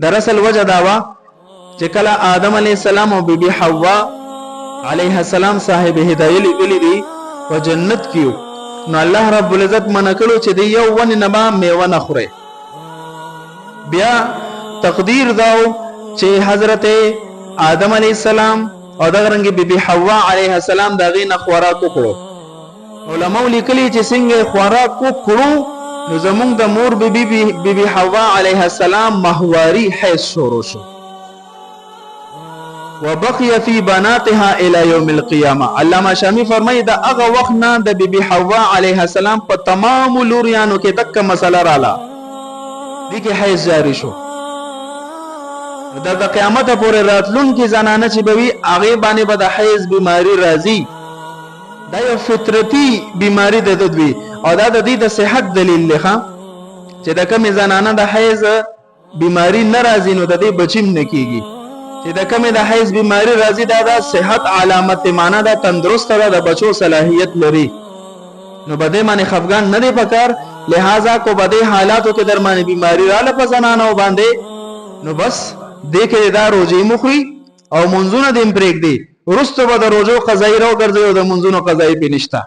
دراصل وجه داوا چې کله آدم علیه السلام او بیبي حوا علیه السلام صاحب هدایت لیدلی دي په جنت کې نو الله رب العزت منع کړو چې دی یو ون نه با میوه نه خوري. بیا تقدیر داو چې حضرت آدم علیه السلام او دغه رنګ بیبي حوا علیه السلام دغه نه خوراک وکړو. علماء لیکلي چې څنګه خوراک وکړو نو زمونږ د مور بیبي حوا علیه السلام ماهواري حیض شروع شو. وبقي في بناتها الى يوم القيامه. علامه شامی فرمایي دا هغه وخت نه د بیبي حوا علیه السلام په تمام لوریانو کې دغه مسله رااله دي کې حیض جاری شو. د قیامت پورې راتلون کې زنانه چې بوي هغه باندې به د حیض بیماری راځي. دا یو فطرتي بیماری د دوی او دا د دې د صحت دلیل لخوا چې د کوم زنانه د حیض بیماری ناراضي نو د دې بچیم نکېږي. چې د کوم د حیض بیماری راځي دا د صحت علامت معنا دا تندرست ده د بچو صلاحیت لري نو بده باندې خفغان نه دی پکار. لہذا کو بده حالاتو کې درمانه بیماری رااله په زنانو باندې نو بس دې کې دا روزي مخري او منځونه دې پرېګ دي ورستو به د روزو قضایي راو ګرځي او د منځونو قضایي پې نشته.